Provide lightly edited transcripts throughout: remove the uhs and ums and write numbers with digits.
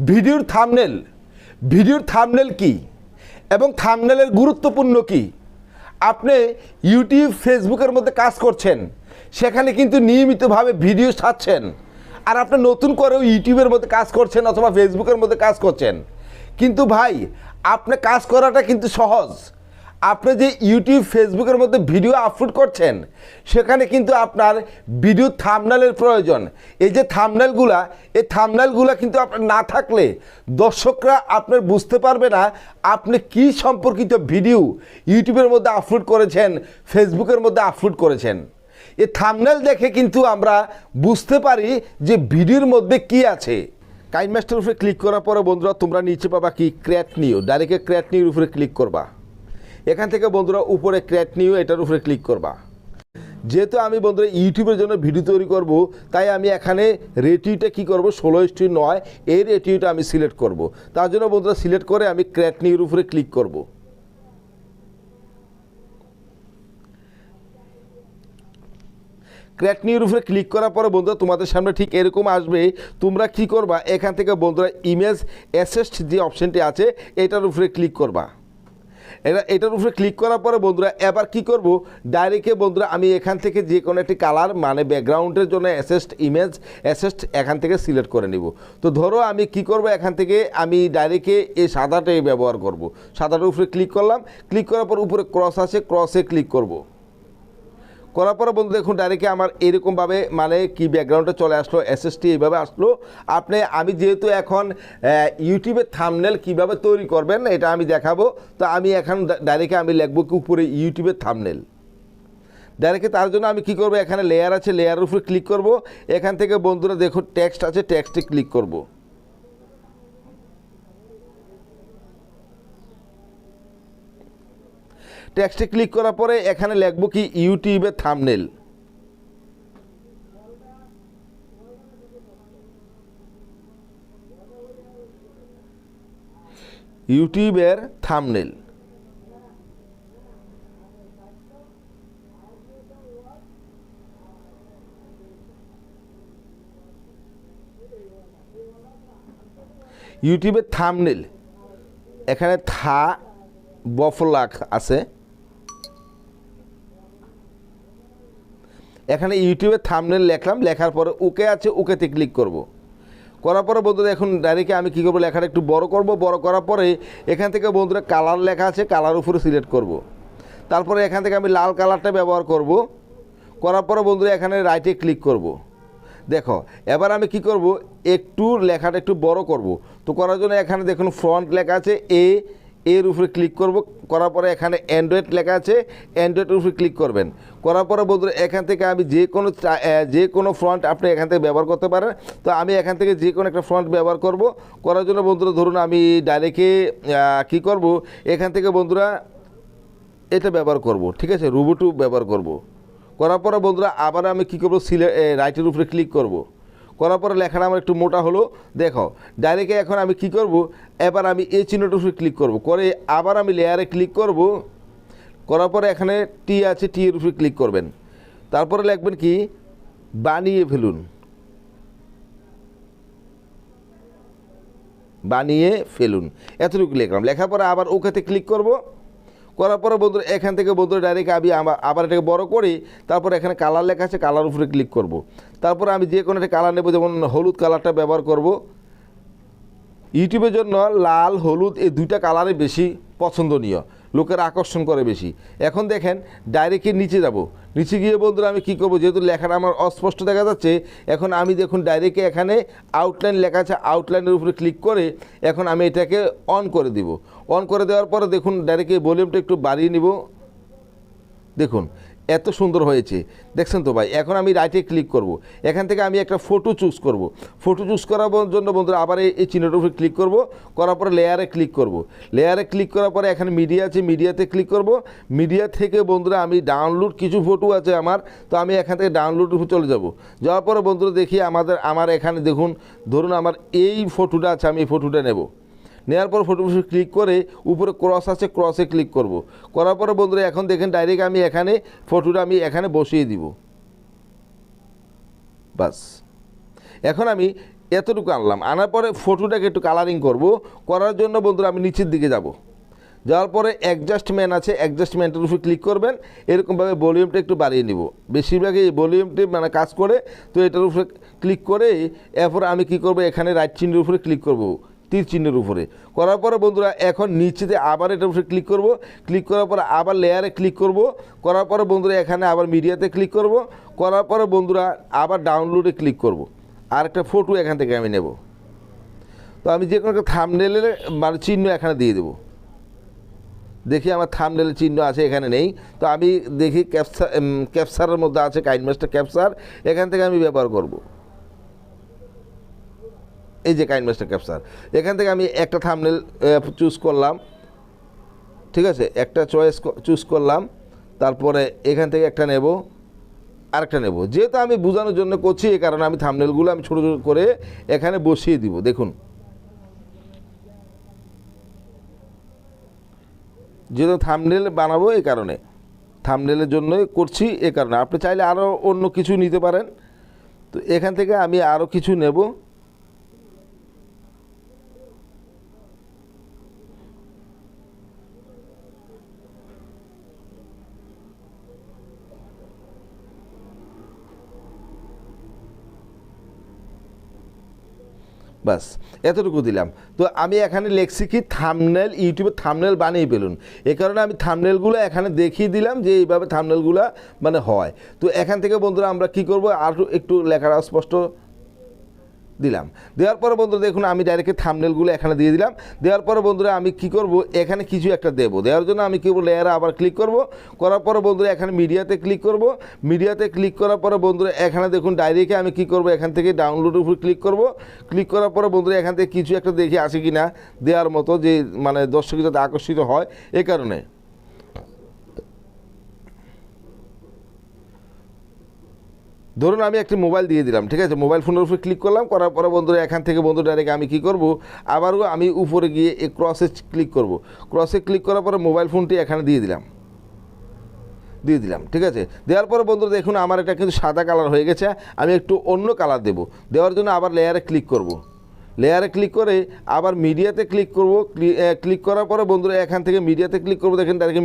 ভিডিওর থাম্বনেল কি এবং থাম্বনেলের গুরুত্বপূর্ণ কি। আপনি ইউটিউব ফেসবুকের মধ্যে কাজ করছেন, সেখানে কিন্তু নিয়মিতভাবে ভিডিও ছাড়ছেন, আর আপনি নতুন করেও ইউটিউবের মধ্যে কাজ করছেন অথবা ফেসবুকের মধ্যে কাজ করছেন। কিন্তু ভাই, আপনি কাজ করাটা কিন্তু সহজ। আপনি যে ইউটিউব ফেসবুকের মধ্যে ভিডিও আপলোড করছেন, সেখানে কিন্তু আপনার ভিডিও থাম্বনেলের প্রয়োজন। এই যে থাম্বনেলগুলা কিন্তু আপনার না থাকলে দর্শকরা আপনার বুঝতে পারবে না আপনি কি সম্পর্কিত ভিডিও ইউটিউবের মধ্যে আপলোড করেছেন, ফেসবুকের মধ্যে আপলোড করেছেন। এই থাম্বনেল দেখে কিন্তু আমরা বুঝতে পারি যে ভিডিওর মধ্যে কি আছে। কাইনমাস্টার উপরে ক্লিক করার পরে বন্ধুরা তোমরা নিচে পাবা কি ক্রিয়েট নিউ, ডাইরেক্ট ক্রিয়েট নিউর উপরে ক্লিক করবা। এখান থেকে বন্ধুরা উপরে ক্রিয়েট নিউ এটার উপরে ক্লিক করবা। যেহেতু আমি বন্ধুরা ইউটিউবের জন্য ভিডিও তৈরি করব, তাই আমি এখানে রেটিওটা কি করব 16:9 এই রেটিওটা আমি সিলেক্ট করব। তার জন্য বন্ধুরা সিলেক্ট করে আমি ক্রিয়েট নিউর উপরে ক্লিক করব। ক্রিয়েট নিউর উপরে ক্লিক করার পরে বন্ধুরা তোমাদের সামনে ঠিক এরকম আসবে। তোমরা কি করবা, এখান থেকে বন্ধুরা ইমেজ অ্যাসেস্ট যে অপশনটি আছে এটার উপরে ক্লিক করবা। এটার উপরে ক্লিক করার পরে বন্ধুরা এবার কি করব, ডাইরেক্টে বন্ধুরা আমি এখান থেকে যে কোনো একটি কালার মানে ব্যাকগ্রাউন্ডের জন্য ইমেজ অ্যাসেস্ট এখান থেকে সিলেক্ট করে নিব। তো ধরো আমি কি করব, এখান থেকে আমি ডাইরেক্টে এই সাদাটাই ব্যবহার করব। সাদাটার উপরে ক্লিক করলাম, ক্লিক করার পর উপরে ক্রস আছে, ক্রসে ক্লিক করব। করার পরে বন্ধু দেখুন ডাইরেক্টে আমার এরকমভাবে মানে কি ব্যাকগ্রাউন্ডে চলে আসলো, এসএসটি এইভাবে আসলো। আমি যেহেতু এখন ইউটিউবের থাম্বনেল কিভাবে তৈরি করবেন এটা আমি দেখাবো। তো আমি এখন ডাইরেক্টে আমি লিখবো কি উপরে ইউটিউবের থাম্বনেল। ডাইরেক্টে তার জন্য আমি কি করব, এখানে লেয়ার আছে, লেয়ারের উপরে ক্লিক করব। এখান থেকে বন্ধুরা দেখুন টেক্সট আছে, টেক্সটে ক্লিক করব। টেক্সটে ক্লিক করার পরে এখানে লিখব কি ইউটিউবের থাম্বনেল। ইউটিউবের থাম্বনেল। ইউটিউবের থাম্বনেল এখানে থা বফলাক আছে, এখানে ইউটিউবের থাম্বনেল লিখলাম। লেখার পরে ওকে আছে, ওকেতে ক্লিক করব। করার পরে বন্ধুরা এখন ডাইরেক্টে আমি কী করবো, লেখাটা একটু বড় করব। বড় করার পরে এখান থেকে বন্ধুরা কালার লেখা আছে, কালার উপরে সিলেক্ট করব। তারপরে এখান থেকে আমি লাল কালারটা ব্যবহার করব। করার পরে বন্ধুরা এখানে রাইটে ক্লিক করব। দেখো এবার আমি কি করব, একটু লেখাটা একটু বড় করব। তো করার জন্য এখানে দেখুন ফ্রন্ট লেখা আছে, এর উপরে ক্লিক করব। করার পরে এখানে অ্যান্ড্রয়েড লেখা আছে, অ্যান্ড্রয়েডের উপরে ক্লিক করবেন। করার পরে বন্ধুরা এখান থেকে আমি যে কোনো ফ্রন্ট আপনি এখান থেকে ব্যবহার করতে পারেন। তো আমি এখান থেকে যে কোনো একটা ফ্রন্ট ব্যবহার করব। করার জন্য বন্ধুরা ধরুন আমি ডাইরেক্টে কী করব, এখান থেকে বন্ধুরা এটা ব্যবহার করব, ঠিক আছে, রুবুটু ব্যবহার করব। করার পরে বন্ধুরা আবার আমি কী করবো, রাইটের উপরে ক্লিক করব। করার পরে লেখাটা আমার একটু মোটা হলো। দেখো ডাইরেক্টে এখন আমি কি করব, এবার আমি এই চিহ্নটার উপরে ক্লিক করব। করে আবার আমি লেয়ারে ক্লিক করব। করার পরে এখানে টি আছে, টি এর উপরে ক্লিক করবেন। তারপরে লিখবেন কি বানিয়ে ফেলুন, বানিয়ে ফেলুন, এতটুকু লিখলাম। লেখার পরে আবার ওকেতে ক্লিক করব। করার পরে বন্ধুরা এখান থেকে বন্ধুরা ডাইরেক্ট আমি আবার এটাকে বড় করি। তারপরে এখানে কালার লেখা আছে, কালার উপরে ক্লিক করব। তারপরে আমি যে কোনো একটা কালার নেব, যেমন হলুদ কালারটা ব্যবহার করব। ইউটিউবের জন্য লাল হলুদ এই দুইটা কালারই বেশি পছন্দনীয়, লোকের আকর্ষণ করে বেশি। এখন দেখেন ডাইরেক্টে নিচে যাব। নিচে গিয়ে বন্ধুরা আমি কী করবো, যেহেতু লেখাটা আমার অস্পষ্ট দেখা যাচ্ছে, এখন আমি দেখুন ডাইরেক্টে এখানে আউটলাইন লেখা আছে, আউটলাইনের উপরে ক্লিক করে এখন আমি এটাকে অন করে দিব। অন করে দেওয়ার পরে দেখুন ডাইরেক্টে ভলিউমটা একটু বাড়িয়ে নিব। দেখুন এত সুন্দর হয়েছে, দেখছেন তো ভাই। এখন আমি রাইটে ক্লিক করব। এখান থেকে আমি একটা ফটো চুজ করব। ফটো চুজ করার জন্য বন্ধুরা আবার এই চিহ্নটার উপরে ক্লিক করব। করার পরে লেয়ারে ক্লিক করব। লেয়ারে ক্লিক করার পরে এখানে মিডিয়া আছে, মিডিয়াতে ক্লিক করব। মিডিয়া থেকে বন্ধুরা আমি ডাউনলোড কিছু ফটো আছে আমার, তো আমি এখান থেকে ডাউনলোড উপরে চলে যাব। যাওয়ার পরে বন্ধুরা দেখি আমার এখানে দেখুন ধরুন আমার এই ফটোটা আছে, আমি এই ফটোটা নেব। নেওয়ার পর ফটো ক্লিক করে উপরে ক্রস আছে, ক্রসে ক্লিক করব। করার পরে বন্ধুরা এখন দেখেন ডাইরেক্ট আমি এখানে ফটোটা আমি এখানে বসিয়ে দিব। বাস এখন আমি এতটুকু আনলাম, আনার পরে ফটোটাকে একটু কালারিং করব, করার জন্য বন্ধুরা আমি নিচের দিকে যাব, যাওয়ার পরে অ্যাডজাস্টমেন্ট আছে, অ্যাডজাস্টমেন্টের উপরে ক্লিক করবেন। এরকমভাবে ভলিউমটা একটু বাড়িয়ে নিব, বেশিরভাগই এই ভলিউমটি মানে কাজ করে। তো এটার উপরে ক্লিক করে এরপরে আমি কি করব, এখানে রাইট চিহ্নের উপরে ক্লিক করব, তীর চিহ্নের উপরে করার পরে বন্ধুরা এখন নিচেতে আবার এটার উপরে ক্লিক করব, ক্লিক করার পরে আবার লেয়ারে ক্লিক করব, করার পরে বন্ধুরা এখানে আবার মিডিয়াতে ক্লিক করব, করার পরে বন্ধুরা আবার ডাউনলোডে ক্লিক করব, আর একটা ফটো এখান থেকে আমি নেব। তো আমি যে কোনো একটা থাম্বনেলের মানে চিহ্ন এখানে দিয়ে দেবো, দেখি আমার থাম্বনেলের চিহ্ন আছে, এখানে নেই। তো আমি দেখি ক্যাপচারের মধ্যে আছে কাইনমাস্টার ক্যাপচার, এখান থেকে আমি ব্যবহার করব। এই যে কাইনমাস্টার ক্যাপচার, এখান থেকে আমি একটা থাম্বনেল চুজ করলাম, ঠিক আছে, একটা চয়েস চুজ করলাম, তারপরে এখান থেকে একটা নেব, আরেকটা নেব। যেহেতু আমি বোঝানোর জন্য করছি, এই কারণে আমি থাম্বনেলগুলো আমি ছোটো ছোটো করে এখানে বসিয়ে দিব। দেখুন, যেহেতু থাম্বনেল বানাবো এই কারণে, থাম্বনেলের জন্যই করছি এই কারণে। আপনি চাইলে আরও অন্য কিছু নিতে পারেন। তো এখান থেকে আমি আরও কিছু নেব, বাস এতটুকু দিলাম। তো আমি এখানে লিখছি কি থাম্বনেল, ইউটিউবে থাম্বনেল বানিয়ে পেলুন, এই কারণে আমি থাম্বনেলগুলো এখানে দেখিয়ে দিলাম যে এইভাবে থাম্বনেলগুলো মানে হয়। তো এখান থেকে বন্ধুরা আমরা কি করব, আর একটু লেখাটা স্পষ্ট দিলাম। দেওয়ার পরে বন্ধুরা দেখুন আমি ডাইরেক্ট থাম্বনেলগুলো এখানে দিয়ে দিলাম। দেওয়ার পরে বন্ধুরা আমি কি করব, এখানে কিছু একটা দেবো, দেওয়ার জন্য আমি কি করব, লেয়ারে আবার ক্লিক করব, করার পরে বন্ধুরা এখানে মিডিয়াতে ক্লিক করব, মিডিয়াতে ক্লিক করার পরে বন্ধুরা এখানে দেখুন ডাইরেক্টে আমি কি করব, এখান থেকে ডাউনলোডের উপর ক্লিক করব, ক্লিক করার পরে বন্ধুরা এখান থেকে কিছু একটা দেখি আছে কি না দেওয়ার মতো, যে মানে দর্শক যাতে আকর্ষিত হয় এই কারণে। ধরুন আমি একটি মোবাইল দিয়ে দিলাম, ঠিক আছে, মোবাইল ফোনের উপরে ক্লিক করলাম, করার পরে বন্ধুরা এখান থেকে বন্ধু ডাইরেক্ট আমি কি করব, আবারও আমি উপরে গিয়ে এই ক্রসে ক্লিক করব, ক্রসে ক্লিক করার পরে মোবাইল ফোনটি এখানে দিয়ে দিলাম, ঠিক আছে। দেওয়ার পরে বন্ধুরা দেখুন আমার এটা কিন্তু সাদা কালার হয়ে গেছে, আমি একটু অন্য কালার দেব, দেওয়ার জন্য আবার লেয়ারে ক্লিক করব, লেয়ারে ক্লিক করে আবার মিডিয়াতে ক্লিক করব, ক্লিক করার পরে বন্ধুরা এখান থেকে মিডিয়াতে ক্লিক করব, দেখেন ডাইরেক্ট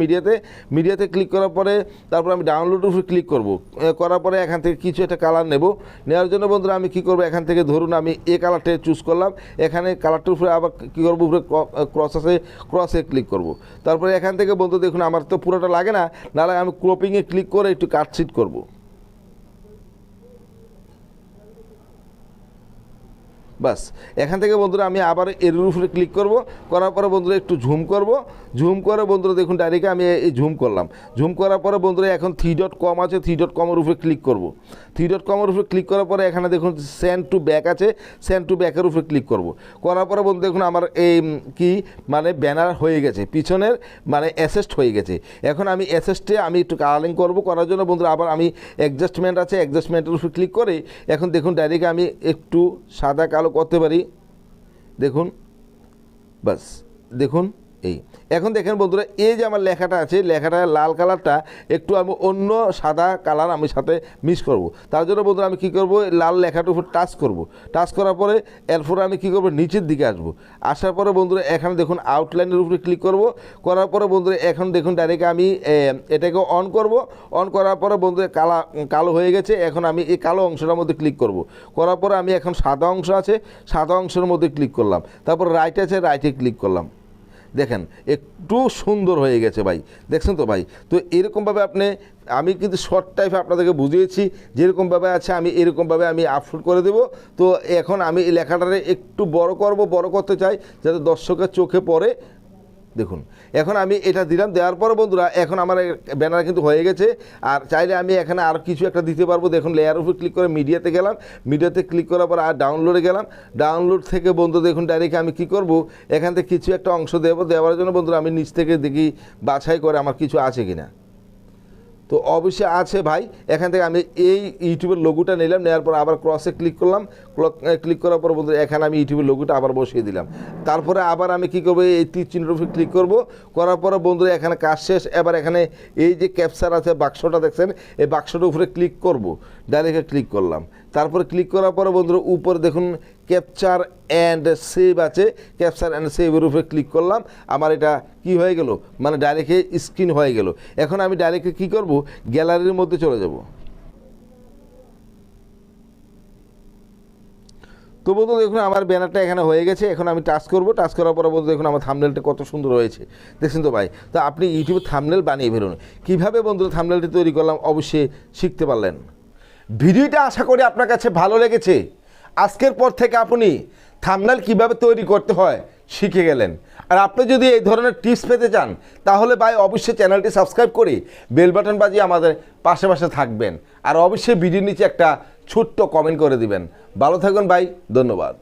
মিডিয়াতে ক্লিক করার পরে তারপর আমি ডাউনলোডের উপরে ক্লিক করব, করার পরে এখান থেকে কিছু একটা কালার নেব, নেওয়ার জন্য বন্ধুরা আমি কি করব, এখান থেকে ধরুন আমি এই কালারটা চুজ করলাম, এখানে কালারটার উপরে আবার কী করবো, উপরে ক্রস আছে, ক্রসে ক্লিক করব, তারপরে এখান থেকে বন্ধু দেখুন আমার তো পুরোটা লাগে না, নাহলে আমি ক্রপিংয়ে ক্লিক করে একটু কাটছিট করব। বাস এখান থেকে বন্ধুরা আমি আবার এর উপরে ক্লিক করব, করার পরে বন্ধুরা একটু ঝুম করব, ঝুম করে বন্ধুরা দেখুন ডাইরেক্ট আমি এই ঝুম করলাম, ঝুম করার পরে বন্ধুরা এখন 3.com আছে, 3.com-এর উপরে ক্লিক করব, 3.com-এর উপরে ক্লিক করার পরে এখানে দেখুন সেন্ড টু ব্যাক আছে, সেন্ড টু ব্যাকের উপরে ক্লিক করব, করার পরে বন্ধু দেখুন আমার এই কি মানে ব্যানার হয়ে গেছে, পিছনের মানে অ্যাসেস্ট হয়ে গেছে। এখন আমি অ্যাসেস্টে আমি একটু কালারিং করব, করার জন্য বন্ধুরা আবার আমি অ্যাডজাস্টমেন্ট আছে, অ্যাডজাস্টমেন্টের উপরে ক্লিক করে এখন দেখুন ডাইরেক্ট আমি একটু সাদা কালো করতে পারি, দেখুন, বাস দেখুন এই। এখন দেখেন বন্ধুরা এই যে আমার লেখাটা আছে, লেখাটা লাল কালারটা একটু আমি অন্য সাদা কালার আমি সাথে মিক্স করব, তার জন্য বন্ধুরা আমি কী করব, লাল লেখাটার উপর টাচ করব, টাচ করার পরে এরপরে আমি কী করব, নিচের দিকে আসবো, আসার পরে বন্ধুরা এখানে দেখুন আউটলাইনের উপরে ক্লিক করব, করার পরে বন্ধুরা এখন দেখুন ডাইরেক্ট আমি এটাকে অন করব, অন করার পরে বন্ধুরা কালো হয়ে গেছে, এখন আমি এই কালো অংশটার মধ্যে ক্লিক করব, করার পরে আমি এখন সাদা অংশ আছে, সাদা অংশের মধ্যে ক্লিক করলাম, তারপর রাইট আছে, রাইটে ক্লিক করলাম, দেখেন একটু সুন্দর হয়ে গেছে ভাই, দেখছেন তো ভাই। তো এরকমভাবে আপনি, আমি কিন্তু শর্ট টাইপে আপনাদেরকে বুঝিয়েছি, যেরকমভাবে আছে আমি এরকমভাবে আমি আপলোড করে দেব। তো এখন আমি এই লেখাটারে একটু বড় করতে চাই যাতে দর্শকের চোখে পড়ে, দেখুন এখন আমি এটা দিলাম, দেওয়ার পরে বন্ধুরা এখন আমার ব্যানার কিন্তু হয়ে গেছে। আর চাইলে আমি এখানে আর কিছু একটা দিতে পারবো, দেখুন লেয়ার উপর ক্লিক করে মিডিয়াতে গেলাম, মিডিয়াতে ক্লিক করার পর আর ডাউনলোডে গেলাম, ডাউনলোড থেকে বন্ধু দেখুন ডাইরেক্ট আমি কি করব, এখান থেকে কিছু একটা অংশ দেবো, দেওয়ার জন্য বন্ধুরা আমি নিচ থেকে দেখি বাছাই করে আমার কিছু আছে কিনা। তো অবশ্যই আছে ভাই। এখান থেকে আমি এই ইউটিউবের লোগোটা নিলাম, নেওয়ার পর আবার ক্রসে ক্লিক করলাম, ক্লিক করার পর বন্ধুরা এখানে আমি ইউটিউবের লোগোটা আবার বসিয়ে দিলাম। তারপরে আবার আমি কী করবো, এই তীর চিহ্নের উপরে ক্লিক করব, করার পরে বন্ধুরা এখানে কাজ শেষ। এবার এখানে এই যে ক্যাপচার আছে বাক্সটা দেখছেন, এই বাক্সটার উপরে ক্লিক করব, ডাইরেক্ট ক্লিক করলাম, তারপরে ক্লিক করার পরে বন্ধুরা উপরে দেখুন ক্যাপচার অ্যান্ড সেভ আছে, ক্যাপচার অ্যান্ড সেভের উপরে ক্লিক করলাম, আমার এটা কি হয়ে গেল, মানে ডাইরেক্টলি স্ক্রিন হয়ে গেল। এখন আমি ডাইরেক্টলি কী করব, গ্যালারির মধ্যে চলে যাব। তো বন্ধু দেখুন আমার ব্যানারটা এখানে হয়ে গেছে। এখন আমি টাচ করব, টাচ করার পরে বন্ধু দেখুন আমার থাম্বনেলটা কত সুন্দর হয়েছে, দেখছেন তো ভাই। তো আপনি ইউটিউবে থাম্বনেল বানিয়ে ফেলুন। কীভাবে বন্ধু থাম্বনেলটি তৈরি করলাম অবশ্যই শিখতে পারলেন। ভিডিওটা আশা করি আপনার কাছে ভালো লেগেছে। আজকের পর থেকে আপনি থাম্বনেল কিভাবে তৈরি করতে হয় শিখে গেলেন। আর আপনি যদি এই ধরনের টিপস পেতে চান তাহলে ভাই অবশ্যই চ্যানেলটি সাবস্ক্রাইব করে বেল বাটন বাজিয়ে আমাদের পাশে পাশে থাকবেন। আর অবশ্যই ভিডিওর নিচে একটা ছোট্ট কমেন্ট করে দিবেন। ভালো থাকবেন ভাই, ধন্যবাদ।